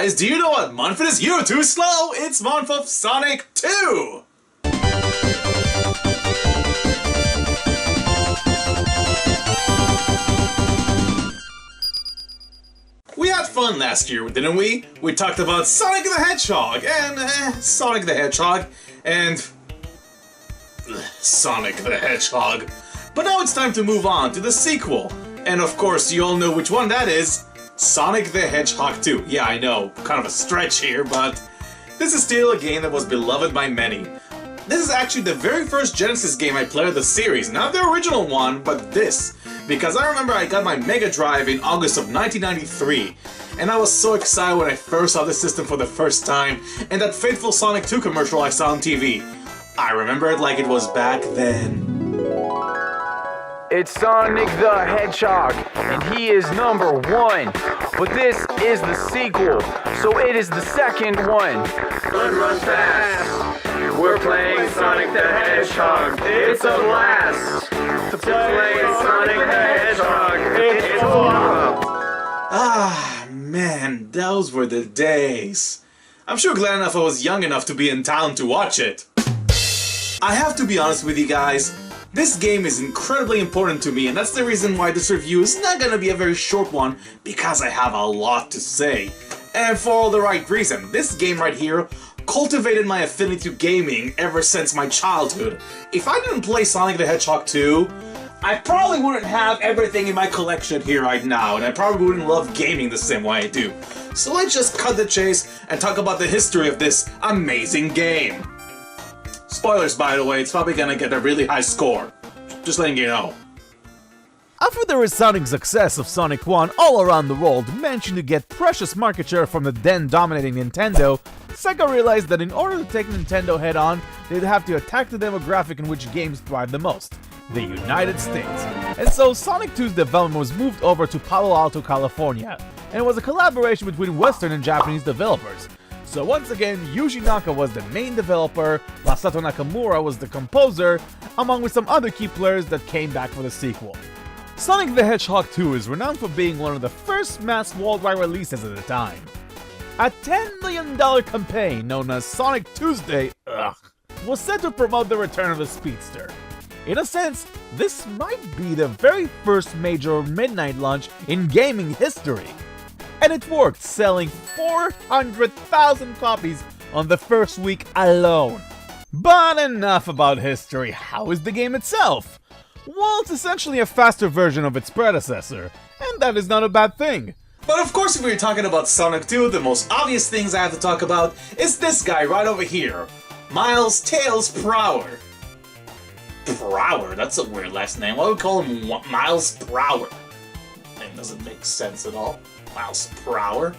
guys, do you know what month it is? You're too slow! It's month of Sonic 2! We had fun last year, didn't we? We talked about Sonic the Hedgehog, and Sonic the Hedgehog, and Sonic the Hedgehog. But now it's time to move on to the sequel. And of course, you all know which one that is. Sonic the Hedgehog 2. Yeah, I know, kind of a stretch here, but this is still a game that was beloved by many. This is actually the very first Genesis game I played of the series, not the original one, but this. Because I remember I got my Mega Drive in August of 1993, and I was so excited when I first saw the system for the first time, and that fateful Sonic 2 commercial I saw on TV. I remember it like it was back then. It's Sonic the Hedgehog, and he is #1. But this is the sequel, so it is the second one. Run fast! We're playing Sonic the Hedgehog. It's a blast! To play Sonic the Hedgehog, it's fun! Ah, man, those were the days. I'm sure glad enough I was young enough to be in town to watch it. I have to be honest with you guys. This game is incredibly important to me, and that's the reason why this review is not gonna be a very short one, because I have a lot to say. And for all the right reason. This game right here cultivated my affinity to gaming ever since my childhood. If I didn't play Sonic the Hedgehog 2, I probably wouldn't have everything in my collection here right now, and I probably wouldn't love gaming the same way I do. So let's just cut the chase and talk about the history of this amazing game. Spoilers, by the way, it's probably gonna get a really high score. Just letting you know. After the resounding success of Sonic 1 all around the world managing to get precious market share from the then dominating Nintendo, Sega realized that in order to take Nintendo head-on, they'd have to attack the demographic in which games thrive the most, the United States. And so Sonic 2's development was moved over to Palo Alto, California, and it was a collaboration between Western and Japanese developers. So once again, Yuji Naka was the main developer, Masato Nakamura was the composer, along with some other key players that came back for the sequel. Sonic the Hedgehog 2 is renowned for being one of the first mass worldwide releases at the time. A $10 million campaign known as Sonic Tuesday was set to promote the return of the Speedster. In a sense, this might be the very first major midnight launch in gaming history. And it worked, selling 400,000 copies on the first week alone. But enough about history, how is the game itself? Well, it's essentially a faster version of its predecessor, and that is not a bad thing. But of course, if we're talking about Sonic 2, the most obvious things I have to talk about is this guy right over here, Miles Tails Prower. Prower? That's a weird last name. Why would we call him Miles Prower? That doesn't make sense at all. Miles Prower?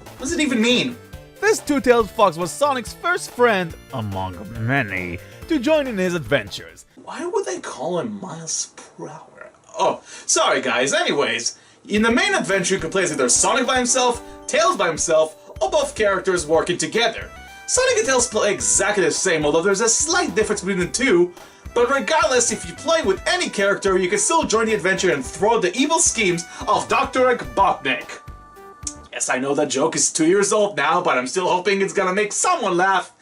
What does it even mean? This two-tailed fox was Sonic's first friend, among many, to join in his adventures. Why would they call him Miles Prower? Oh, sorry guys. Anyways, in the main adventure you can play as either Sonic by himself, Tails by himself, or both characters working together. Sonic and Tails play exactly the same, although there's a slight difference between the two. But regardless, if you play with any character, you can still join the adventure and thwart the evil schemes of Dr. Robotnik. Yes, I know that joke is 2 years old now, but I'm still hoping it's gonna make someone laugh.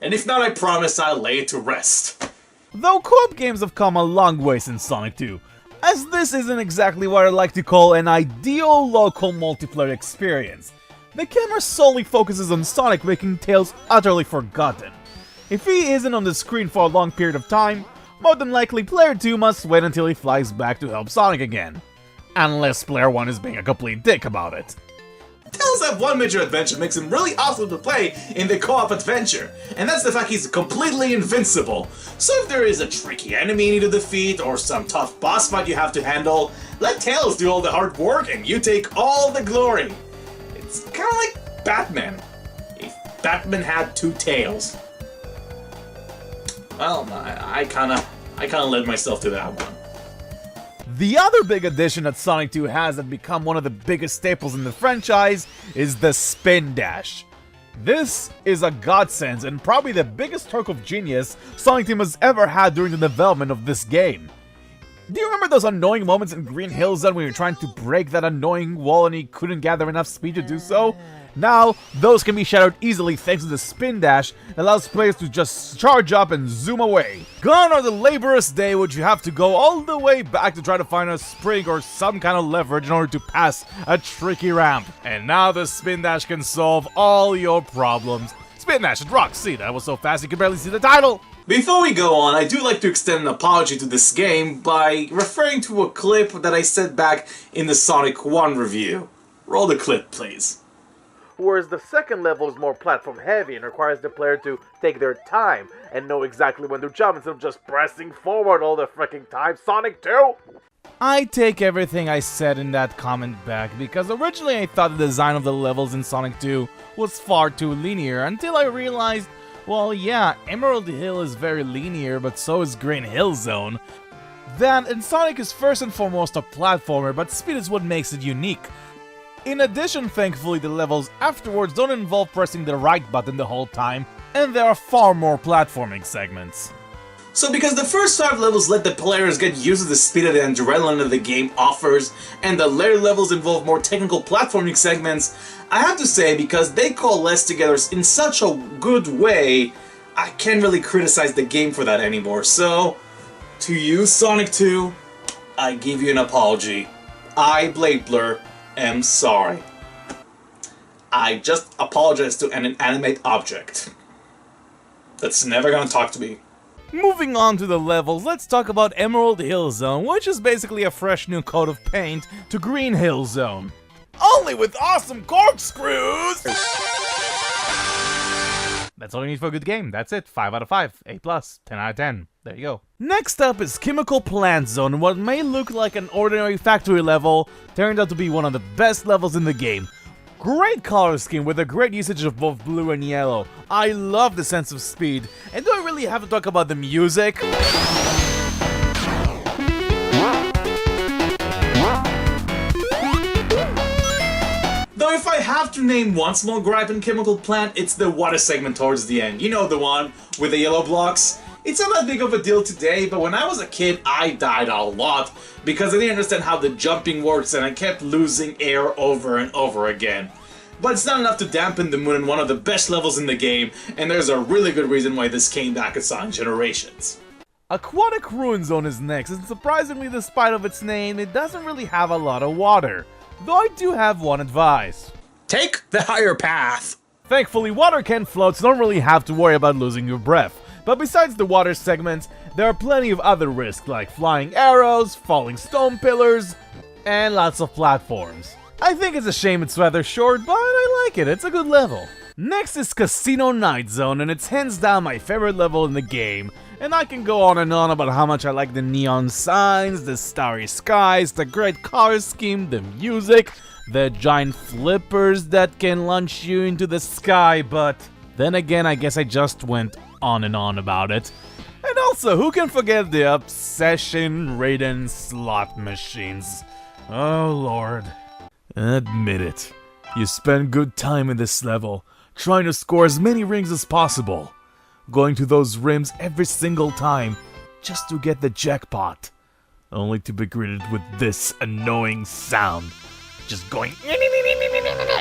And if not, I promise I'll lay it to rest. Though co-op games have come a long way since Sonic 2, as this isn't exactly what I like to call an ideal local multiplayer experience. The camera solely focuses on Sonic, making Tails utterly forgotten. If he isn't on the screen for a long period of time, more than likely player 2 must wait until he flies back to help Sonic again. Unless player 1 is being a complete dick about it. Tails have one major adventure that makes him really awesome to play in the co-op adventure, and that's the fact he's completely invincible. So if there is a tricky enemy you need to defeat, or some tough boss fight you have to handle, let Tails do all the hard work and you take all the glory. It's kinda like Batman. If Batman had two tails. Well, I kinda led myself to that one. The other big addition that Sonic 2 has that become one of the biggest staples in the franchise is the Spin Dash. This is a godsend and probably the biggest stroke of genius Sonic Team has ever had during the development of this game. Do you remember those annoying moments in Green Hill Zone when you're trying to break that annoying wall and you couldn't gather enough speed to do so? Now, those can be shattered easily thanks to the spin dash that allows players to just charge up and zoom away. Gone are the laborious day which you have to go all the way back to try to find a spring or some kind of leverage in order to pass a tricky ramp. And now the spin dash can solve all your problems. Spin dash, it rocks. See, that was so fast you could barely see the title. Before we go on, I do like to extend an apology to this game by referring to a clip that I said back in the Sonic 1 review. Roll the clip, please. Whereas the second level is more platform heavy and requires the player to take their time and know exactly when to jump instead of just pressing forward all the freaking time. Sonic 2! I take everything I said in that comment back because originally I thought the design of the levels in Sonic 2 was far too linear until I realized, well yeah, Emerald Hill is very linear but so is Green Hill Zone. That and Sonic is first and foremost a platformer, but speed is what makes it unique. In addition, thankfully, the levels afterwards don't involve pressing the right button the whole time, and there are far more platforming segments. So because the first 5 levels let the players get used to the speed and the adrenaline that the game offers, and the later levels involve more technical platforming segments, I have to say, because they coalesce together in such a good way, I can't really criticize the game for that anymore. So, to you, Sonic 2, I give you an apology. I, BladeBlur, am sorry. I just apologize to an inanimate object that's never gonna talk to me. Moving on to the levels, let's talk about Emerald Hill Zone, which is basically a fresh new coat of paint to Green Hill Zone. Only with awesome corkscrews! That's all you need for a good game. That's it. 5 out of 5. A+. 10 out of 10. There you go. Next up is Chemical Plant Zone. What may look like an ordinary factory level turned out to be one of the best levels in the game. Great color scheme with a great usage of both blue and yellow. I love the sense of speed. And do I really have to talk about the music? Though if I have to name one small gripe in Chemical Plant, it's the water segment towards the end. You know, the one with the yellow blocks? It's not that big of a deal today, but when I was a kid, I died a lot because I didn't understand how the jumping works and I kept losing air over and over again. But it's not enough to dampen the mood in one of the best levels in the game, and there's a really good reason why this came back at Sonic Generations. Aquatic Ruin Zone is next, and surprisingly, despite of its name, it doesn't really have a lot of water. Though I do have one advice. Take the higher path. Thankfully, water can float, so don't really have to worry about losing your breath. But besides the water segments, there are plenty of other risks like flying arrows, falling stone pillars, and lots of platforms. I think it's a shame it's rather short, but I like it, it's a good level. Next is Casino Night Zone, and it's hands down my favorite level in the game. And I can go on and on about how much I like the neon signs, the starry skies, the great color scheme, the music, the giant flippers that can launch you into the sky, but then again, I guess I just went on and on about it. And also, who can forget the obsession-ridden slot machines? Oh lord. Admit it. You spend good time in this level, trying to score as many rings as possible. Going to those rims every single time, just to get the jackpot. Only to be greeted with this annoying sound. Just going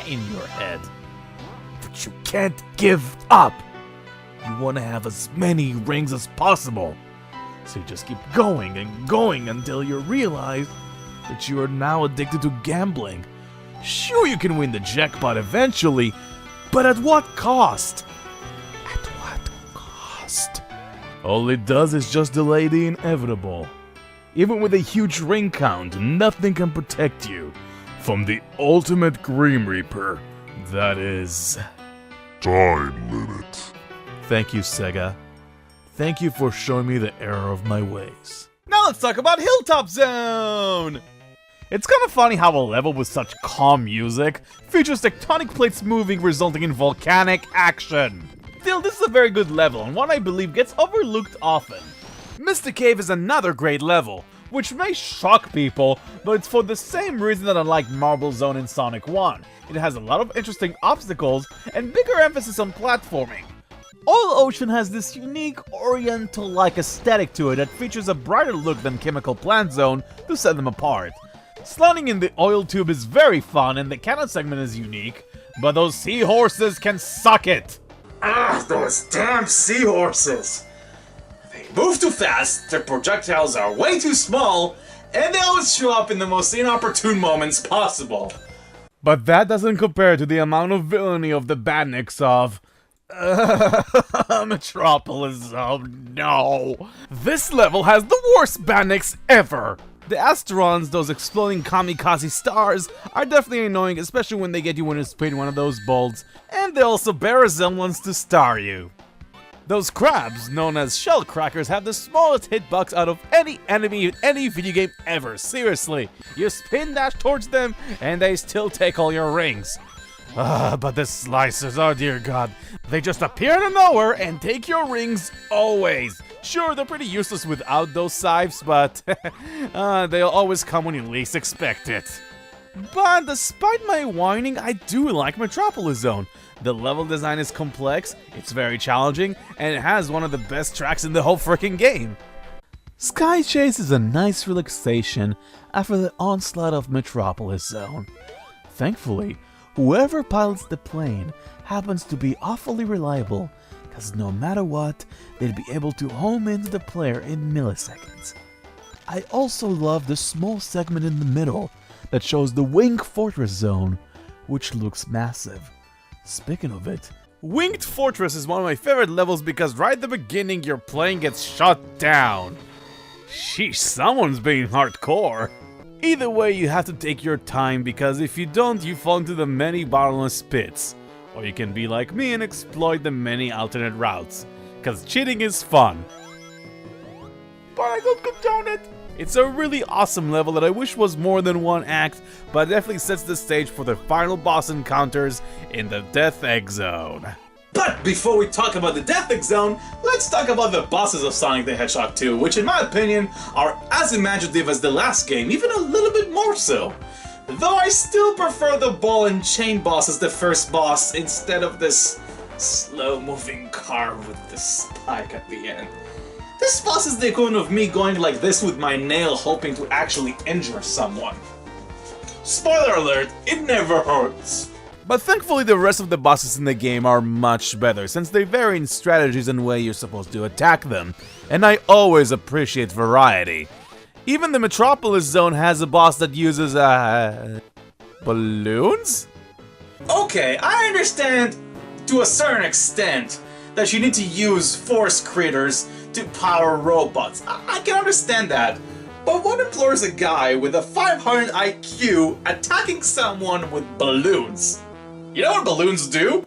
in your head. But you can't give up! You want to have as many rings as possible. So you just keep going and going until you realize that you are now addicted to gambling. Sure, you can win the jackpot eventually, but at what cost? At what cost? All it does is just delay the inevitable. Even with a huge ring count, nothing can protect you from the ultimate Grim Reaper, that is... Time limit. Thank you, Sega. Thank you for showing me the error of my ways. Now let's talk about Hilltop Zone! It's kind of funny how a level with such calm music features tectonic plates moving, resulting in volcanic action. Still, this is a very good level, and one I believe gets overlooked often. Mystic Cave is another great level, which may shock people, but it's for the same reason that I like Marble Zone in Sonic 1. It has a lot of interesting obstacles and bigger emphasis on platforming. Oil Ocean has this unique oriental-like aesthetic to it that features a brighter look than Chemical Plant Zone to set them apart. Sliding in the oil tube is very fun and the cannon segment is unique. But those seahorses can suck it! Ah, those damn seahorses! They move too fast, their projectiles are way too small, and they always show up in the most inopportune moments possible. But that doesn't compare to the amount of villainy of the badniks of... Metropolis, oh no! This level has the worst badniks ever! The Asterons, those exploding kamikaze stars, are definitely annoying, especially when they get you in a spin one of those bolts, and they also bear a resemblance to Star You. Those crabs, known as shell crackers, have the smallest hitbox out of any enemy in any video game ever, seriously. You spin dash towards them, and they still take all your rings. But the slicers, oh dear god, they just appear out of nowhere and take your rings always. Sure, they're pretty useless without those scythes, but they'll always come when you least expect it. But despite my whining, I do like Metropolis Zone. The level design is complex, it's very challenging, and it has one of the best tracks in the whole freaking game. Sky Chase is a nice relaxation after the onslaught of Metropolis Zone. Thankfully, whoever pilots the plane happens to be awfully reliable, because no matter what, they'd be able to home into the player in milliseconds. I also love the small segment in the middle that shows the Wing Fortress Zone, which looks massive. Speaking of it, Winged Fortress is one of my favorite levels because right at the beginning your plane gets shot down. Sheesh, someone's being hardcore. Either way, you have to take your time because if you don't, you fall into the many bottomless pits. Or you can be like me and exploit the many alternate routes, because cheating is fun. But I don't condone it! It's a really awesome level that I wish was more than one act, but it definitely sets the stage for the final boss encounters in the Death Egg Zone. But before we talk about the Death Egg Zone, let's talk about the bosses of Sonic the Hedgehog 2, which in my opinion are as imaginative as the last game, even a little bit more so. Though I still prefer the ball and chain boss as the first boss instead of this slow-moving car with the spike at the end. This boss is the equivalent of me going like this with my nail hoping to actually injure someone. Spoiler alert, it never hurts. But thankfully the rest of the bosses in the game are much better, since they vary in strategies and way you're supposed to attack them, and I always appreciate variety. Even the Metropolis Zone has a boss that uses, balloons? Okay, I understand to a certain extent that you need to use force critters to power robots. I can understand that. But what implores a guy with a 500 IQ attacking someone with balloons? You know what balloons do?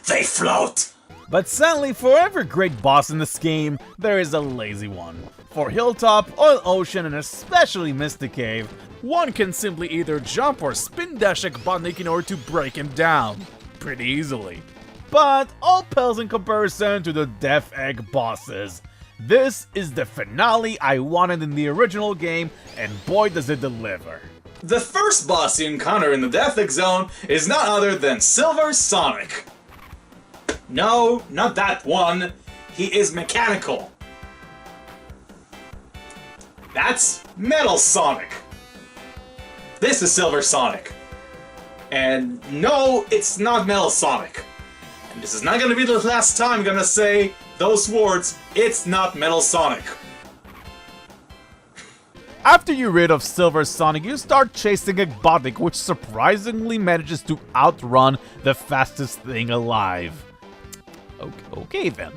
They float! But sadly, for every great boss in this game, there is a lazy one. For Hilltop, Oil Ocean, and especially Mystic Cave, one can simply either jump or spin dash a Botnik in order to break him down. Pretty easily. But all pales in comparison to the Death Egg bosses. This is the finale I wanted in the original game, and boy does it deliver. The first boss you encounter in the Death Egg Zone is none other than Silver Sonic. No, not that one. He is mechanical. That's Metal Sonic. This is Silver Sonic. And no, it's not Metal Sonic. And this is not gonna be the last time I'm gonna say those words, it's not Metal Sonic. After you're rid of Silver Sonic, you start chasing a Botnik, which surprisingly manages to outrun the fastest thing alive. Okay then.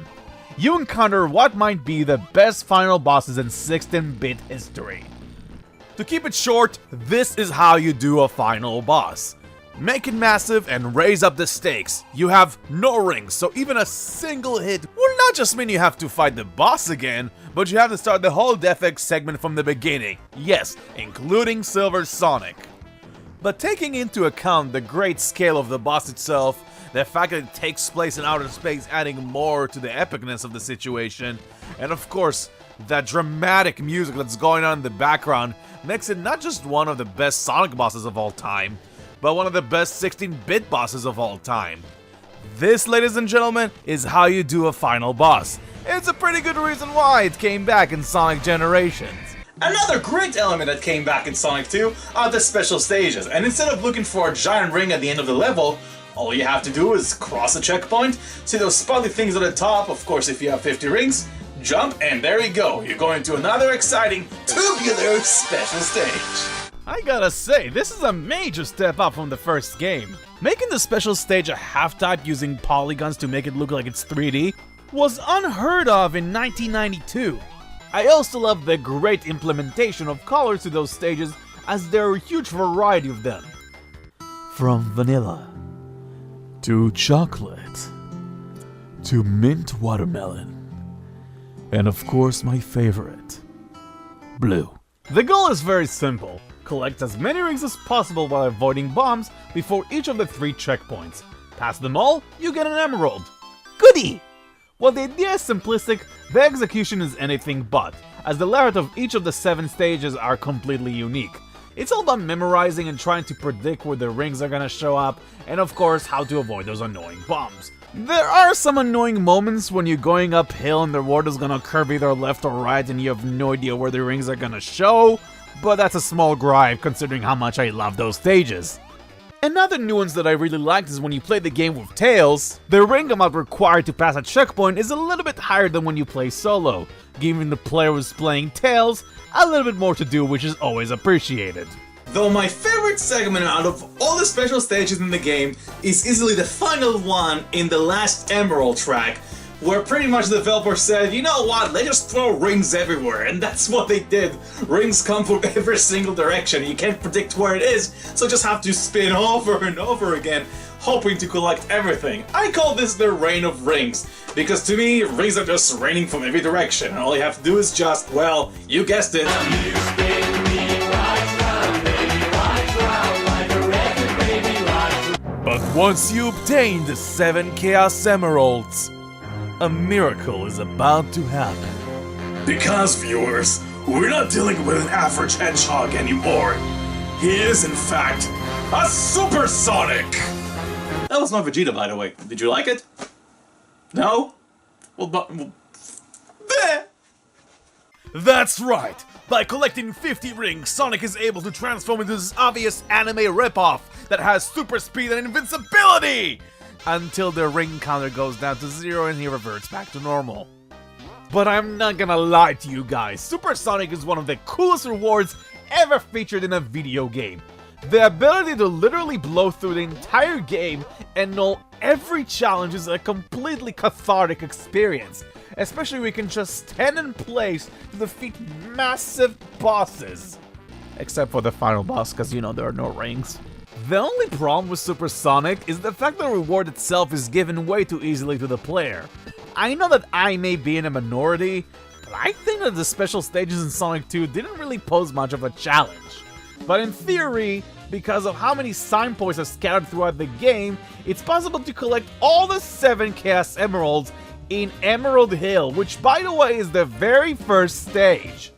You encounter what might be the best final bosses in 16-bit history. To keep it short, this is how you do a final boss. Make it massive and raise up the stakes. You have no rings, so even a single hit will not just mean you have to fight the boss again, but you have to start the whole Death Egg segment from the beginning. Yes, including Silver Sonic. But taking into account the great scale of the boss itself, the fact that it takes place in outer space adding more to the epicness of the situation, and of course, that dramatic music that's going on in the background makes it not just one of the best Sonic bosses of all time, but one of the best 16-bit bosses of all time. This, ladies and gentlemen, is how you do a final boss. It's a pretty good reason why it came back in Sonic Generations. Another great element that came back in Sonic 2 are the special stages, and instead of looking for a giant ring at the end of the level, All you have to do is cross a checkpoint, see those spotty things at the top, of course if you have 50 rings, jump, and there you go. You're going to another exciting, tubular special stage. I gotta say, this is a major step up from the first game. Making the special stage a half-type using polygons to make it look like it's 3D was unheard of in 1992. I also love the great implementation of colors to those stages, as there are a huge variety of them. From vanilla, to chocolate, to mint watermelon, and of course my favorite, blue. The goal is very simple. Collect as many rings as possible while avoiding bombs before each of the 3 checkpoints. Pass them all, you get an emerald. Goodie! While the idea is simplistic, the execution is anything but, as the layout of each of the 7 stages are completely unique. It's all about memorizing and trying to predict where the rings are gonna show up, and of course how to avoid those annoying bombs. There are some annoying moments when you're going uphill and the road is gonna curve either left or right and you have no idea where the rings are gonna show, but that's a small gripe considering how much I love those stages. Another nuance that I really liked is when you play the game with Tails, the ring amount required to pass a checkpoint is a little bit higher than when you play solo, giving the player who's playing Tails a little bit more to do, which is always appreciated. Though my favorite segment out of all the special stages in the game is easily the final one in the last Emerald track, where pretty much the developer said, you know what, let's just throw rings everywhere, and that's what they did. Rings come from every single direction, you can't predict where it is, so just have to spin over and over again, hoping to collect everything. I call this the rain of rings, because to me, rings are just raining from every direction, and all you have to do is just, well, you guessed it. But once you obtain the 7 Chaos Emeralds, a miracle is about to happen. Because, viewers, we're not dealing with an average hedgehog anymore. He is, in fact, a supersonic! That was not Vegeta, by the way. Did you like it? No? Well, That's right! By collecting 50 rings, Sonic is able to transform into this obvious anime ripoff that has super speed and invincibility! Until the ring counter goes down to 0 and he reverts back to normal. But I'm not gonna lie to you guys, Supersonic is one of the coolest rewards ever featured in a video game. The ability to literally blow through the entire game and know every challenge is a completely cathartic experience, especially when you can just stand in place to defeat massive bosses. Except for the final boss, because you know there are no rings. The only problem with Supersonic is the fact that the reward itself is given way too easily to the player. I know that I may be in a minority, but I think that the special stages in Sonic 2 didn't really pose much of a challenge. But in theory, because of how many signposts are scattered throughout the game, it's possible to collect all the 7 Chaos Emeralds in Emerald Hill, which by the way is the very first stage.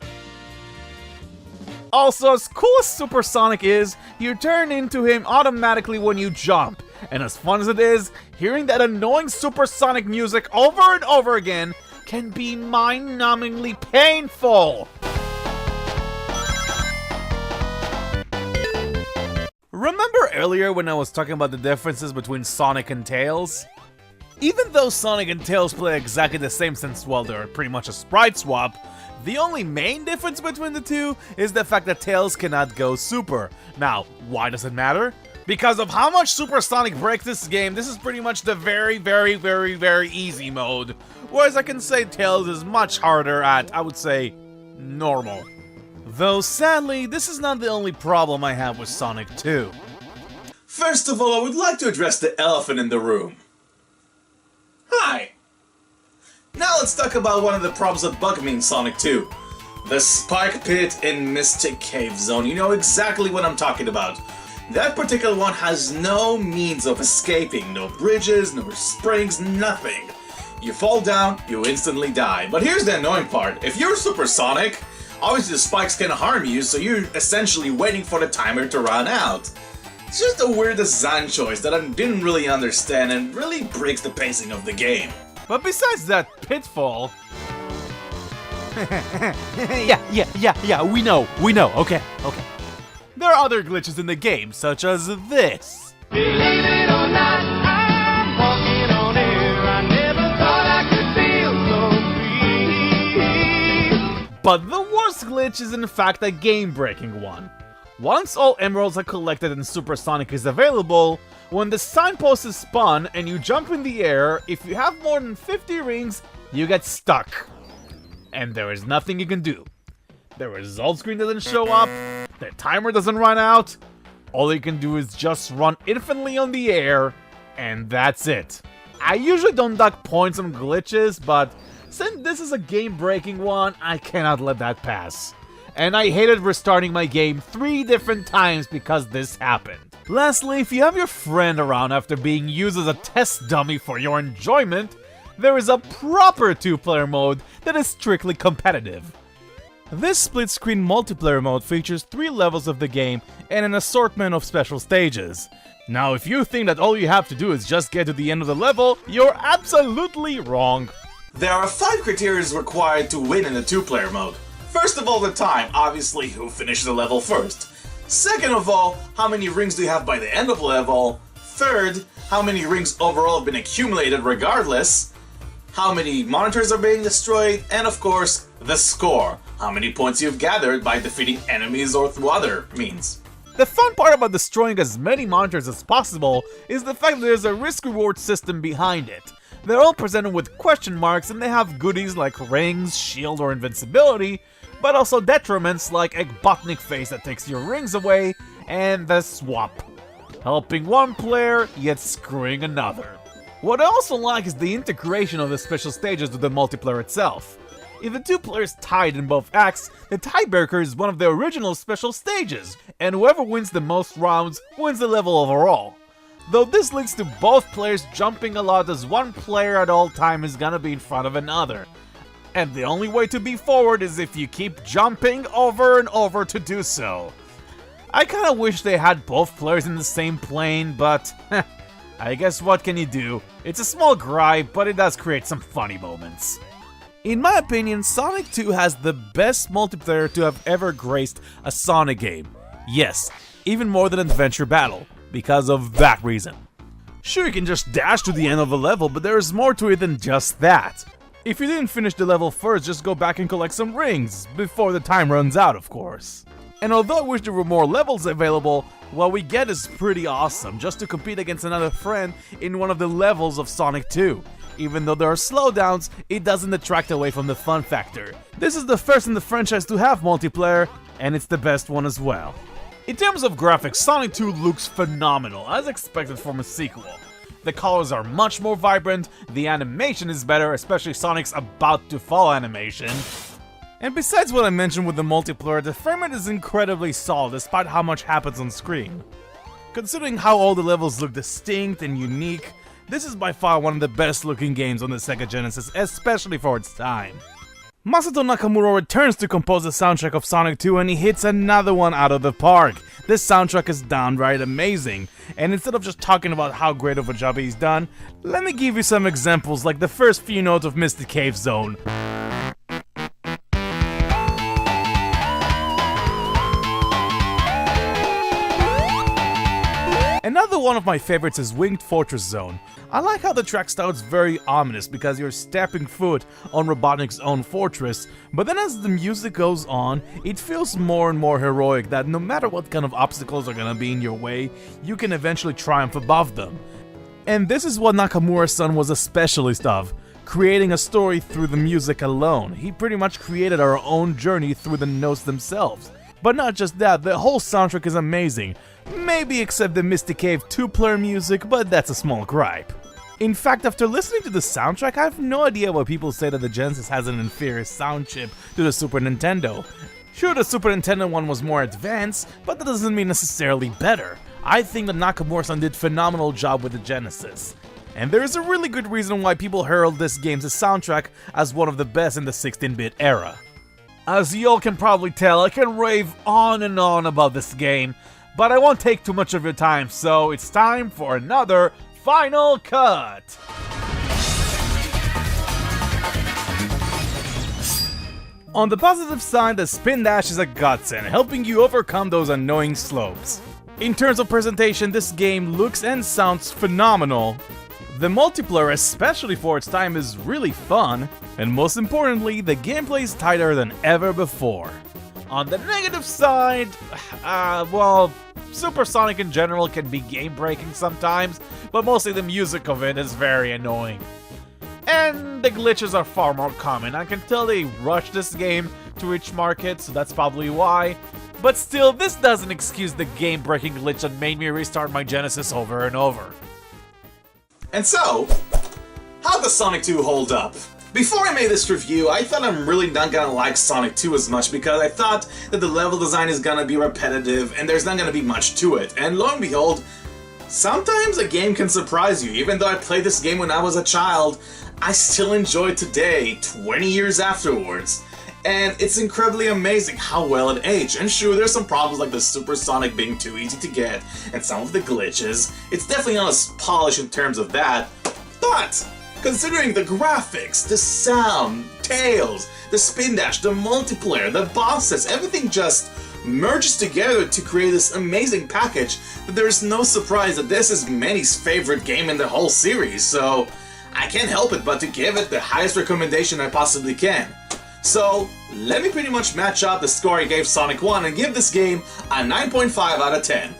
Also, as cool as Supersonic is, you turn into him automatically when you jump. And as fun as it is, hearing that annoying supersonic music over and over again can be mind-numbingly painful. Remember earlier when I was talking about the differences between Sonic and Tails? Even though Sonic and Tails play exactly the same since, well, they're pretty much a sprite swap, the only main difference between the two is the fact that Tails cannot go super. Now, why does it matter? Because of how much Supersonic breaks this game, this is pretty much the very easy mode. Whereas I can say Tails is much harder at, I would say, normal. Though sadly, this is not the only problem I have with Sonic 2. First of all, I would like to address the elephant in the room. Hi! Now let's talk about one of the problems that bug me in Sonic 2. The Spike Pit in Mystic Cave Zone. You know exactly what I'm talking about. That particular one has no means of escaping. No bridges, no springs, nothing. You fall down, you instantly die. But here's the annoying part. If you're supersonic, obviously the spikes can harm you, so you're essentially waiting for the timer to run out. It's just a weird design choice that I didn't really understand and really breaks the pacing of the game. But besides that pitfall... yeah, we know, okay. There are other glitches in the game, such as this. Believe it or all night. I'm walking on air. I never thought I could feel so free. But the worst glitch is in fact a game-breaking one. Once all emeralds are collected and Supersonic is available, when the signpost is spun and you jump in the air, if you have more than 50 rings, you get stuck. And there is nothing you can do. The result screen doesn't show up, the timer doesn't run out, all you can do is just run infinitely on the air, and that's it. I usually don't dock points on glitches, but since this is a game-breaking one, I cannot let that pass. And I hated restarting my game 3 different times because this happened. Lastly, if you have your friend around after being used as a test dummy for your enjoyment, there is a proper 2-player mode that is strictly competitive. This split-screen multiplayer mode features 3 levels of the game and an assortment of special stages. Now, if you think that all you have to do is just get to the end of the level, you're absolutely wrong. There are 5 criteria required to win in the 2-player mode. First of all, the time, obviously who finishes the level first. Second of all, how many rings do you have by the end of the level? Third, how many rings overall have been accumulated regardless? How many monitors are being destroyed? And of course, the score. How many points you've gathered by defeating enemies or through other means. The fun part about destroying as many monitors as possible is the fact that there's a risk-reward system behind it. They're all presented with question marks and they have goodies like rings, shield, or invincibility, but also detriments like a Botnik face that takes your rings away, and the swap. Helping one player, yet screwing another. What I also like is the integration of the special stages with the multiplayer itself. If the 2 players tied in both acts, the tiebreaker is one of the original special stages, and whoever wins the most rounds wins the level overall. Though this leads to both players jumping a lot as one player at all time is gonna be in front of another. And the only way to be forward is if you keep jumping over and over to do so. I kinda wish they had both players in the same plane, but I guess what can you do? It's a small gripe, but it does create some funny moments. In my opinion, Sonic 2 has the best multiplayer to have ever graced a Sonic game. Yes, even more than Adventure Battle, because of that reason. Sure, you can just dash to the end of a level, but there is more to it than just that. If you didn't finish the level first, just go back and collect some rings, before the time runs out, of course. And although I wish there were more levels available, what we get is pretty awesome, just to compete against another friend in one of the levels of Sonic 2. Even though there are slowdowns, it doesn't detract away from the fun factor. This is the first in the franchise to have multiplayer, and it's the best one as well. In terms of graphics, Sonic 2 looks phenomenal, as expected from a sequel. The colors are much more vibrant, the animation is better, especially Sonic's about to fall animation. And besides what I mentioned with the multiplayer, the framerate is incredibly solid despite how much happens on screen. Considering how all the levels look distinct and unique, this is by far one of the best looking games on the Sega Genesis, especially for its time. Masato Nakamura returns to compose the soundtrack of Sonic 2 and he hits another one out of the park. This soundtrack is downright amazing, and instead of just talking about how great of a job he's done, let me give you some examples like the first few notes of Misty Cave Zone. Another one of my favorites is Winged Fortress Zone. I like how the track starts very ominous because you're stepping foot on Robotnik's own fortress, but then as the music goes on, it feels more and more heroic that no matter what kind of obstacles are gonna be in your way, you can eventually triumph above them. And this is what Nakamura-san was a specialist of, creating a story through the music alone. He pretty much created our own journey through the notes themselves. But not just that, the whole soundtrack is amazing. Maybe except the Misty Cave 2-player music, but that's a small gripe. In fact, after listening to the soundtrack, I have no idea why people say that the Genesis has an inferior sound chip to the Super Nintendo. Sure, the Super Nintendo one was more advanced, but that doesn't mean necessarily better. I think that Nakamura-san did a phenomenal job with the Genesis. And there is a really good reason why people herald this game's soundtrack as one of the best in the 16-bit era. As you all can probably tell, I can rave on and on about this game, but I won't take too much of your time, so it's time for another Final Cut! On the positive side, the spin dash is a godsend, helping you overcome those annoying slopes. In terms of presentation, this game looks and sounds phenomenal. The multiplayer, especially for its time, is really fun, and most importantly, the gameplay is tighter than ever before. On the negative side, well, Supersonic in general can be game-breaking sometimes, but mostly the music of it is very annoying. And the glitches are far more common. I can tell they rushed this game to reach market, so that's probably why. But still, this doesn't excuse the game-breaking glitch that made me restart my Genesis over and over. And so, how does Sonic 2 hold up? Before I made this review, I thought I'm really not gonna like Sonic 2 as much because I thought that the level design is gonna be repetitive and there's not gonna be much to it. And lo and behold, sometimes a game can surprise you. Even though I played this game when I was a child, I still enjoy it today, 20 years afterwards. And it's incredibly amazing how well it aged. And sure, there's some problems like the Supersonic being too easy to get, and some of the glitches. It's definitely not as polished in terms of that, but considering the graphics, the sound, Tails, the spin dash, the multiplayer, the bosses, everything just merges together to create this amazing package that there's no surprise that this is Manny's favorite game in the whole series, so I can't help it but to give it the highest recommendation I possibly can. So, let me pretty much match up the score I gave Sonic 1 and give this game a 9.5 out of 10.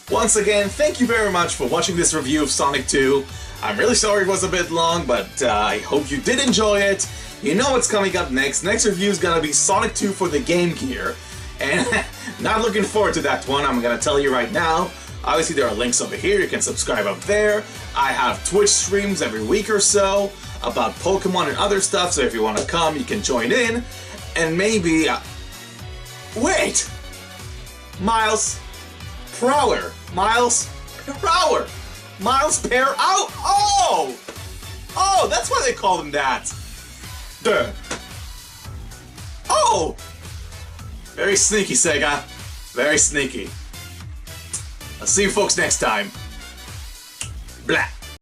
Once again, thank you very much for watching this review of Sonic 2. I'm really sorry it was a bit long, but I hope you did enjoy it. You know what's coming up next. Next review is gonna be Sonic 2 for the Game Gear. And not looking forward to that one, I'm gonna tell you right now. Obviously there are links over here, you can subscribe up there. I have Twitch streams every week or so about Pokemon and other stuff, so if you want to come, you can join in. And maybe... wait! Miles Prower. Miles Prower. Miles Pair Out. Oh! Oh, that's why they call him that. Duh. Oh! Very sneaky, Sega. Very sneaky. I'll see you folks next time. Blah.